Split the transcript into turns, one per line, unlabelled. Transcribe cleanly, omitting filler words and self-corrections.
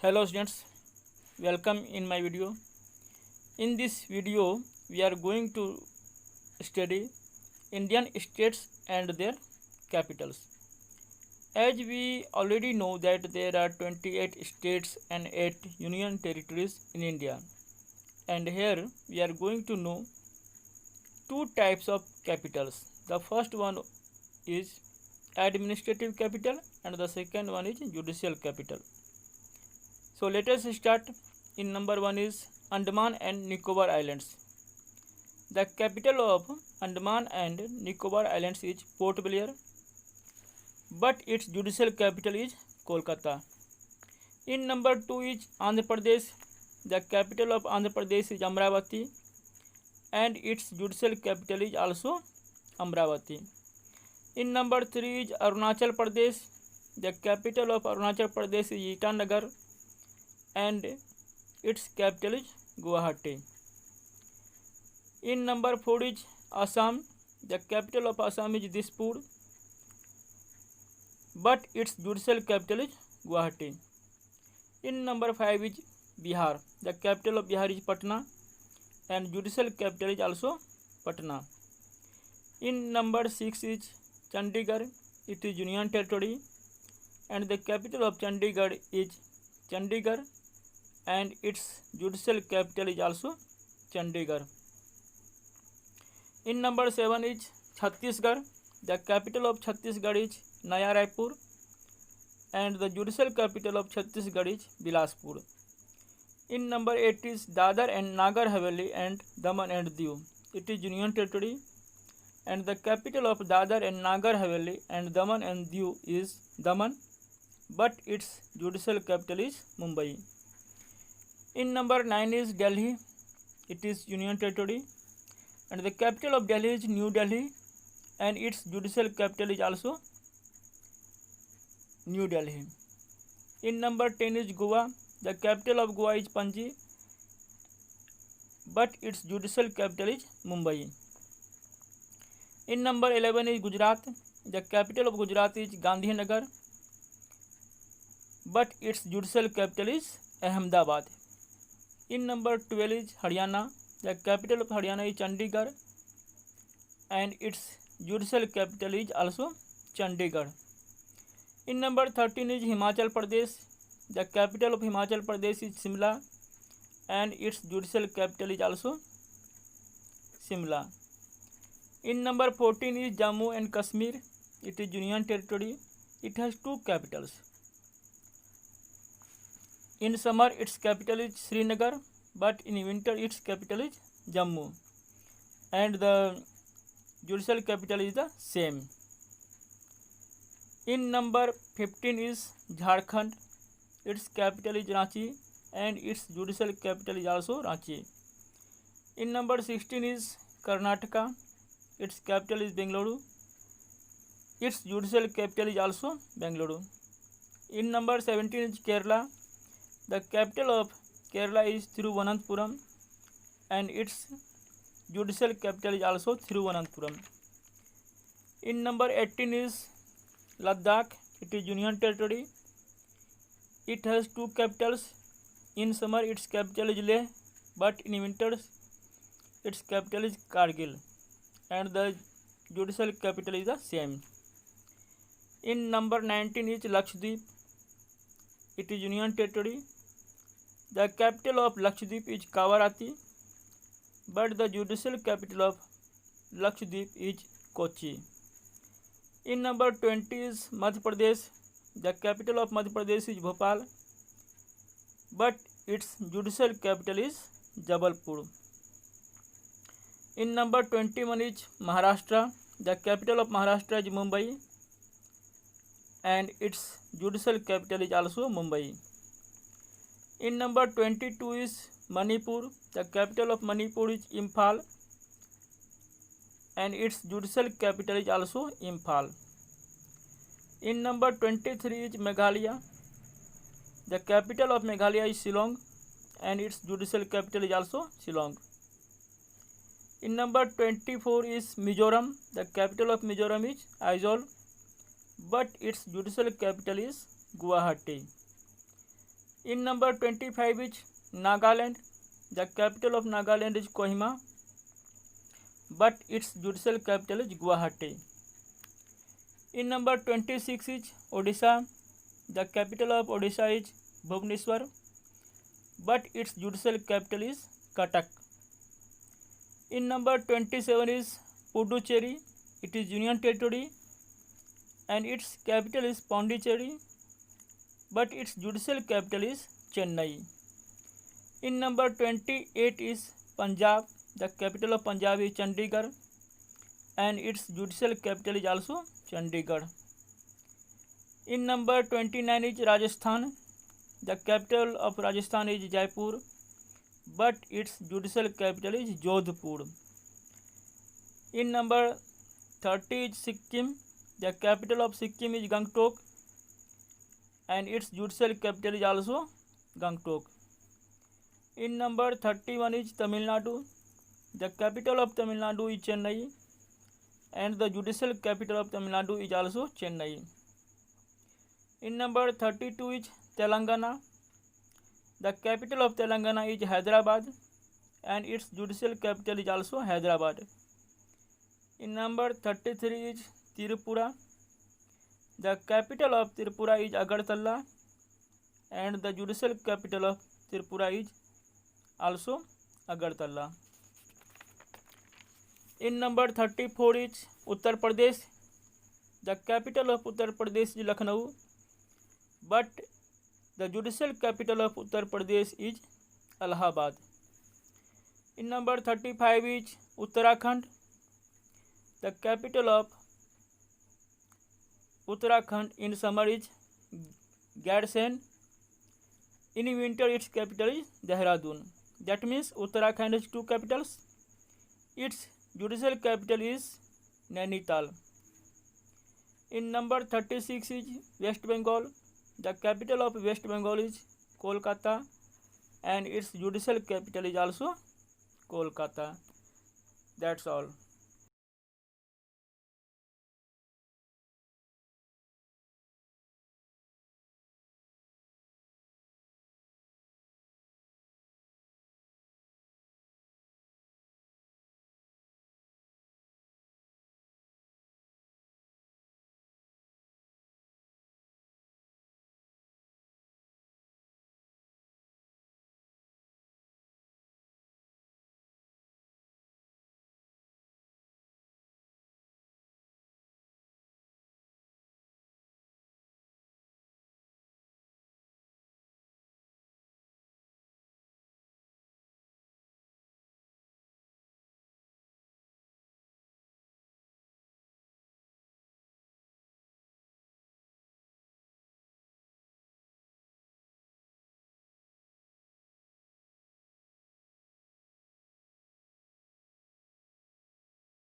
Hello students, welcome in my video. In this video, we are going to study Indian states and their capitals. As we already know that there are 28 states and 8 union territories in India. And here we are going to know two types of capitals. The first one is administrative capital and the second one is judicial capital. So let us start. In number one is Andaman and Nicobar Islands. The capital of Andaman and Nicobar Islands is Port Blair, but its judicial capital is Kolkata. In number two is Andhra Pradesh. The capital of Andhra Pradesh is Amravati, and its judicial capital is also Amravati. In number three is Arunachal Pradesh. The capital of Arunachal Pradesh is Itanagar, and its capital is Guwahati. In number 4 is Assam. The capital of Assam is Dispur, but its judicial capital is Guwahati. In number 5 is Bihar. The capital of Bihar is Patna, and judicial capital is also Patna. In number 6 is Chandigarh. It is Union Territory, and the capital of Chandigarh is Chandigarh, and its judicial capital is also Chandigarh. In number 7 is Chhattisgarh. The capital of Chhattisgarh is Naya Raipur, and the judicial capital of Chhattisgarh is Bilaspur. In number 8 is Dadar and Nagar Haveli and Daman and Diu. It is Union Territory, and the capital of Dadar and Nagar Haveli and Daman and Diu is Daman, but its judicial capital is Mumbai. In number 9 is Delhi. It is Union Territory, and the capital of Delhi is New Delhi, and its judicial capital is also New Delhi. In number 10 is Goa. The capital of Goa is Panji, but its judicial capital is Mumbai. In number 11 is Gujarat. The capital of Gujarat is Gandhinagar, but its judicial capital is Ahmedabad. In number 12 is Haryana. The capital of Haryana is Chandigarh, and its judicial capital is also Chandigarh. In number 13 is Himachal Pradesh. The capital of Himachal Pradesh is Shimla, and its judicial capital is also Shimla. In number 14 is Jammu and Kashmir. It is Union Territory. It has two capitals. In summer its capital is Srinagar, but in winter its capital is Jammu, and the judicial capital is the same. In number 15 is Jharkhand. Its capital is Ranchi, and its judicial capital is also Ranchi. In number 16 is Karnataka. Its capital is Bengaluru. Its judicial capital is also Bengaluru. In number 17 is Kerala. The capital of Kerala is Thiruvananthapuram, and its judicial capital is also Thiruvananthapuram. In number 18 is Ladakh. It is Union Territory. It has two capitals. In summer its capital is Leh, but in winter its capital is Kargil, and the judicial capital is the same. In number 19 is Lakshadweep. It is Union Territory. The capital of Lakshadweep is Kavarati, but the judicial capital of Lakshadweep is Kochi. In number 20 is Madhya Pradesh. The capital of Madhya Pradesh is Bhopal, but its judicial capital is Jabalpur. In number 21 is Maharashtra. The capital of Maharashtra is Mumbai, and its judicial capital is also Mumbai. In number 22 is Manipur. The capital of Manipur is Imphal, and its judicial capital is also Imphal. In number 23 is Meghalaya. The capital of Meghalaya is Shillong, and its judicial capital is also Shillong. In number 24 is Mizoram. The capital of Mizoram is Aizawl, but its judicial capital is Guwahati. In number 25 is Nagaland. The capital of Nagaland is Kohima, but its judicial capital is Guwahati. In number 26 is Odisha. The capital of Odisha is Bhubaneswar, but its judicial capital is Cuttack. In number 27 is Puducherry. It is Union Territory and its capital is Pondicherry, but its judicial capital is Chennai. In number 28 is Punjab. The capital of Punjab is Chandigarh and its judicial capital is also Chandigarh. In number 29 is Rajasthan. The capital of Rajasthan is Jaipur, but its judicial capital is Jodhpur. In number 30 is Sikkim. The capital of Sikkim is Gangtok and its judicial capital is also Gangtok. In number 31 is Tamil Nadu. The capital of Tamil Nadu is Chennai and the judicial capital of Tamil Nadu is also Chennai. In number 32 is Telangana. The capital of Telangana is Hyderabad and its judicial capital is also Hyderabad. In number 33 is Tripura. The capital of Tripura is Agartala and the judicial capital of Tripura is also Agartala. In number 34 is Uttar Pradesh. The capital of Uttar Pradesh is Lucknow, but the judicial capital of Uttar Pradesh is Allahabad. In number 35 is Uttarakhand. The capital of Uttarakhand in summer is Gadshen. In winter its capital is Dehradun. That means Uttarakhand has two capitals. Its judicial capital is Nainital. In number 36 is West Bengal. The capital of West Bengal is Kolkata and its judicial capital is also Kolkata. That's all.